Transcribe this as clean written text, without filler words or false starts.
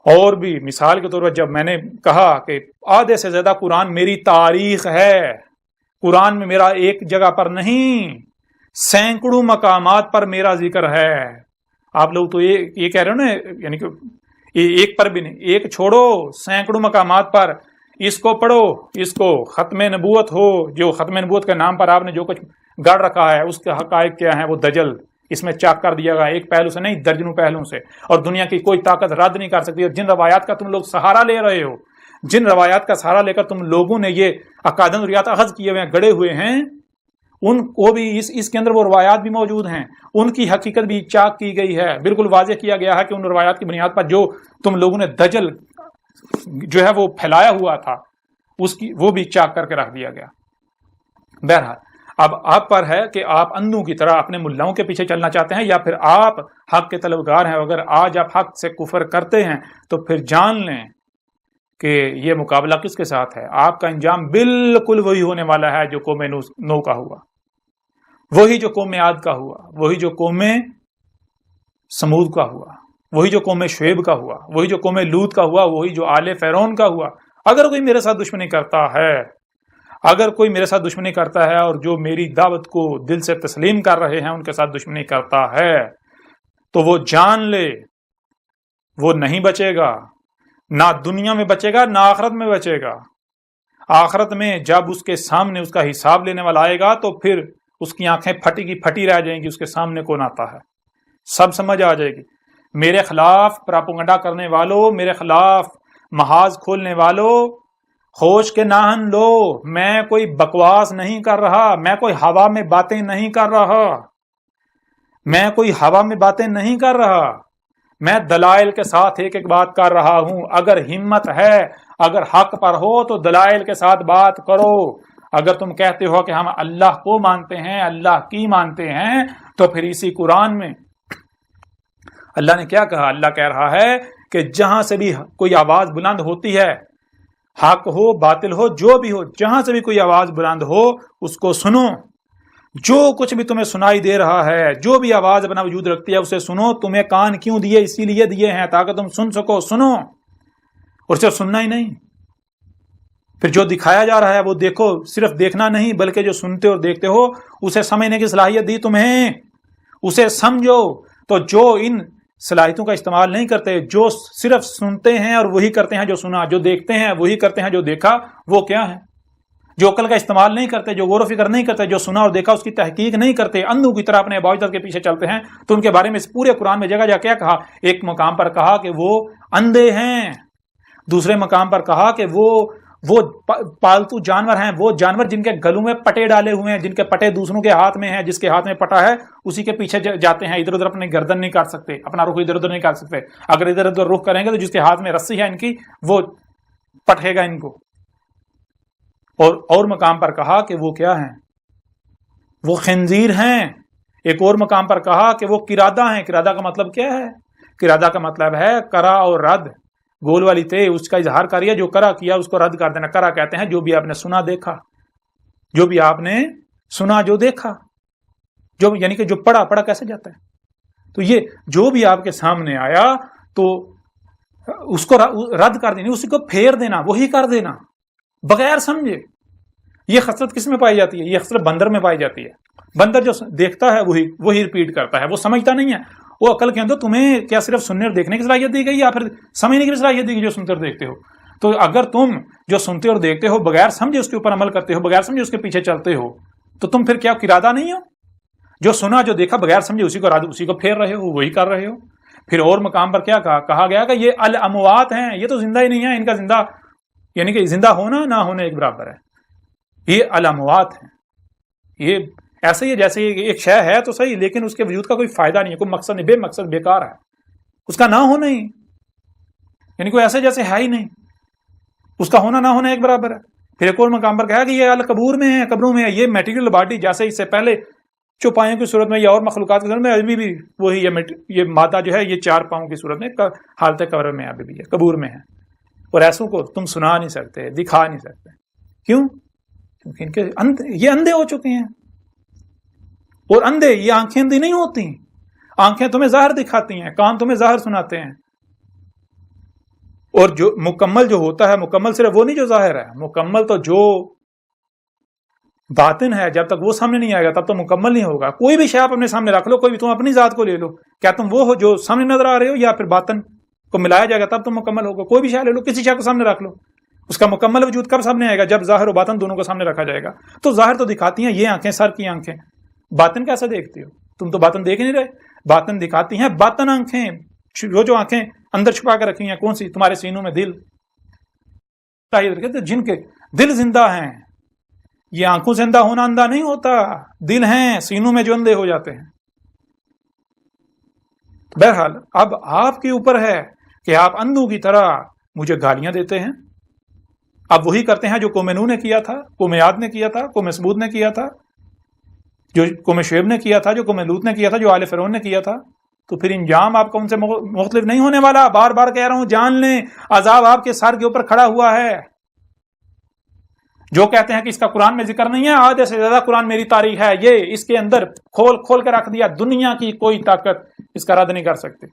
اور بھی مثال کے طور پر جب میں نے کہا کہ آدھے سے زیادہ قرآن میری تاریخ ہے، قرآن میں میرا ایک جگہ پر نہیں، سینکڑوں مقامات پر میرا ذکر ہے. آپ لوگ تو یہ کہہ رہے ہو نا، یعنی کہ ایک پر بھی نہیں، ایک چھوڑو، سینکڑوں مقامات پر اس کو پڑھو، اس کو ختم نبوت ہو، جو ختم نبوت کے نام پر آپ نے جو کچھ گڑ رکھا ہے اس کے حقائق کیا ہیں، وہ دجل اس میں چاک کر دیا گیا، ایک پہلو سے نہیں درجنوں پہلوؤں سے، اور دنیا کی کوئی طاقت رد نہیں کر سکتی. اور جن روایات کا تم لوگ سہارا لے رہے ہو، جن روایات کا سہارا لے کر تم لوگوں نے یہ اکادن ریات اخذ کیے ہوئے ہیں، گڑے ہوئے ہیں، ان کو بھی اس کے اندر وہ روایات بھی موجود ہیں، ان کی حقیقت بھی چاک کی گئی ہے. بالکل واضح کیا گیا ہے کہ ان روایات کی بنیاد پر جو تم لوگوں نے دجل جو ہے وہ پھیلایا ہوا تھا، اس کی وہ بھی چاک کر کے رکھ دیا گیا. بہرحال اب آپ پر ہے کہ آپ اندھوں کی طرح اپنے ملاؤں کے پیچھے چلنا چاہتے ہیں، یا پھر آپ حق کے طلبگار ہیں. اگر آج آپ حق سے کفر کرتے ہیں تو پھر جان لیں کہ یہ مقابلہ کس کے ساتھ ہے. آپ کا انجام بالکل وہی ہونے والا ہے جو قوم نو کا ہوا، وہی جو قوم عاد کا ہوا، وہی جو قوم سمود کا ہوا، وہی جو قوم شعیب کا ہوا، وہی جو قوم لوط کا ہوا، وہی جو آل فرعون کا ہوا. اگر کوئی میرے ساتھ دشمنی کرتا ہے، اگر کوئی میرے ساتھ دشمنی کرتا ہے اور جو میری دعوت کو دل سے تسلیم کر رہے ہیں ان کے ساتھ دشمنی کرتا ہے، تو وہ جان لے وہ نہیں بچے گا، نہ دنیا میں بچے گا نہ آخرت میں بچے گا. آخرت میں جب اس کے سامنے اس کا حساب لینے والا آئے گا تو پھر اس کی آنکھیں پھٹی کی پھٹی رہ جائیں گی. اس کے سامنے کون آتا ہے سب سمجھ آ جائے گی. میرے خلاف پراپگنڈا کرنے والوں، میرے خلاف محاذ کھولنے والوں، ہوش کے ناہن لو. میں کوئی بکواس نہیں کر رہا، میں کوئی ہوا میں باتیں نہیں کر رہا، میں کوئی ہوا میں باتیں نہیں کر رہا، میں دلائل کے ساتھ ایک ایک بات کر رہا ہوں. اگر ہمت ہے، اگر حق پر ہو تو دلائل کے ساتھ بات کرو. اگر تم کہتے ہو کہ ہم اللہ کو مانتے ہیں، اللہ کی مانتے ہیں، تو پھر اسی قرآن میں اللہ نے کیا کہا؟ اللہ کہہ رہا ہے کہ جہاں سے بھی کوئی آواز بلند ہوتی ہے، حق ہو باطل ہو جو بھی ہو، جہاں سے بھی کوئی آواز بلند ہو اس کو سنو. جو کچھ بھی تمہیں سنائی دے رہا ہے، جو بھی آواز اپنا وجود رکھتی ہے اسے سنو. تمہیں کان کیوں دیے؟ اسی لیے دیے ہیں تاکہ تم سن سکو. سنو، اور صرف سننا ہی نہیں، پھر جو دکھایا جا رہا ہے وہ دیکھو. صرف دیکھنا نہیں بلکہ جو سنتے اور دیکھتے ہو اسے سمجھنے کی صلاحیت دی تمہیں، اسے سمجھو. تو جو ان صلاحیتوں کا استعمال نہیں کرتے، جو صرف سنتے ہیں اور وہی کرتے ہیں جو سنا، جو دیکھتے ہیں وہی کرتے ہیں جو دیکھا، وہ کیا ہے؟ جو عقل کا استعمال نہیں کرتے، جو غور و فکر نہیں کرتے، جو سنا اور دیکھا اس کی تحقیق نہیں کرتے، اندھوں کی طرح اپنے باوجود کے پیچھے چلتے ہیں. تو ان کے بارے میں اس پورے قرآن میں جگہ جگہ کیا کہا؟ ایک مقام پر کہا کہ وہ اندھے ہیں، دوسرے مقام پر کہا کہ وہ پالتو جانور ہیں، وہ جانور جن کے گلوں میں پٹے ڈالے ہوئے ہیں، جن کے پٹے دوسروں کے ہاتھ میں ہیں. جس کے ہاتھ میں پٹا ہے اسی کے پیچھے جاتے ہیں، ادھر ادھر اپنی گردن نہیں کر سکتے، اپنا رخ ادھر ادھر نہیں کر سکتے. اگر ادھر ادھر رخ کریں گے تو جس کے ہاتھ میں رسی ہے ان کی، وہ پٹے گا ان کو. اور مقام پر کہا کہ وہ کیا ہیں؟ وہ خنزیر ہیں. ایک اور مقام پر کہا کہ وہ قرادہ ہیں. قرادہ کا مطلب کیا ہے؟ قرادہ کا مطلب ہے کرا اور رد، گول والی تے اس کا اظہار کریے، جو کرا کیا اس کو رد کر دینا. کرا کہتے ہیں جو بھی آپ نے سنا دیکھا، جو بھی آپ نے سنا جو دیکھا، جو یعنی کہ جو پڑھا کیسے جاتا ہے. تو یہ جو بھی آپ کے سامنے آیا تو اس کو رد کر دینا، اسی کو پھیر دینا، وہی کر دینا بغیر سمجھے. یہ خصلت کس میں پائی جاتی ہے؟ یہ خصلت بندر میں پائی جاتی ہے. بندر جو دیکھتا ہے وہی ریپیٹ کرتا ہے، وہ سمجھتا نہیں ہے. وہ عقل کے اندر تمہیں کیا صرف سننے اور دیکھنے کی صلاحیت دی گئی یا پھر سمجھنے کی صلاحیت دی گئی جو سنتے اور دیکھتے ہو؟ تو اگر تم جو سنتے اور دیکھتے ہو بغیر سمجھے اس کے اوپر عمل کرتے ہو، بغیر سمجھے اس کے پیچھے چلتے ہو، تو تم پھر کیا قرادہ نہیں ہو؟ جو سنا جو دیکھا بغیر سمجھے اسی کو پھیر رہے ہو، وہی کر رہے ہو. پھر اور مقام پر کیا کہا گیا کہ یہ الاموات ہیں، یہ تو زندہ ہی نہیں ہے. ان کا زندہ یعنی کہ زندہ ہونا نہ ہونا ایک برابر ہے. یہ الاموات ہیں. یہ ایسے ہی جیسے ایک شے ہے تو صحیح، لیکن اس کے وجود کا کوئی فائدہ نہیں ہے، کوئی مقصد نہیں، بے مقصد بیکار ہے. اس کا نہ ہونا ہی یعنی کوئی ایسے جیسے ہے ہی نہیں، اس کا ہونا نہ ہونا ایک برابر ہے. پھر ایک اور مقام پر کہا کہ یہ القبور میں ہے، قبروں میں ہے. یہ میٹیریل باڈی جیسے اس سے پہلے چوپایوں کی صورت میں یا اور مخلوقات کی صورت میں ابھی بھی وہی یہ مادہ جو ہے یہ 4 پاؤں کی صورت میں حالت قبر میں ابھی بھی ہے، قبور میں ہے. اور ایسوں کو تم سنا نہیں سکتے، دکھا نہیں سکتے. کیوں؟ کیونکہ ان کے یہ اندھے ہو چکے ہیں. اور اندھے یہ آنکھیں اندھی نہیں ہوتی. آنکھیں تمہیں ظاہر دکھاتی ہیں، کان تمہیں ظاہر سناتے ہیں. اور جو مکمل جو ہوتا ہے، مکمل صرف وہ نہیں جو ظاہر ہے، مکمل تو جو باطن ہے، جب تک وہ سامنے نہیں آئے گا تب تو مکمل نہیں ہوگا۔ کوئی بھی شے آپ اپنے سامنے رکھ لو، کوئی بھی، تم اپنی ذات کو لے لو، کیا تم وہ ہو جو سامنے نظر آ رہے ہو، یا پھر باطن کو ملایا جائے گا تب تو مکمل ہوگا؟ کوئی بھی شے لے لو، کسی شے کو سامنے رکھ لو، اس کا مکمل وجود کب سامنے آئے گا؟ جب ظاہر و باطن دونوں کو سامنے رکھا جائے گا۔ تو ظاہر تو دکھاتی ہیں یہ آنکھیں، سر کی آنکھیں، باطن کیسے دیکھتی ہو؟ تم تو باطن دیکھ نہیں رہے، باطن دکھاتی ہیں باطن آنکھیں، جو آنکھیں اندر چھپا کر رکھی ہیں، کون سی؟ تمہارے سینوں میں دل، جن کے دل زندہ ہیں۔ یہ آنکھوں سے اندھا ہونا اندھا نہیں ہوتا، دل ہیں سینوں میں جو اندھے ہو جاتے ہیں۔ بہرحال اب آپ کے اوپر ہے کہ آپ اندھوں کی طرح مجھے گالیاں دیتے ہیں۔ اب وہی کرتے ہیں جو قوم نوح نے کیا تھا، قوم عاد نے کیا تھا، قوم ثمود نے کیا تھا، جو قوم شعیب نے کیا تھا، جو قوم لوط نے کیا تھا، جو آل فرعون نے کیا تھا۔ تو پھر انجام آپ کا ان سے مختلف نہیں ہونے والا۔ بار بار کہہ رہا ہوں، جان لیں عذاب آپ کے سر کے اوپر کھڑا ہوا ہے۔ جو کہتے ہیں کہ اس کا قرآن میں ذکر نہیں ہے، آدھے سے زیادہ قرآن میری تاریخ ہے، یہ اس کے اندر کھول کھول کے رکھ دیا، دنیا کی کوئی طاقت اس کا رد نہیں کر سکتی۔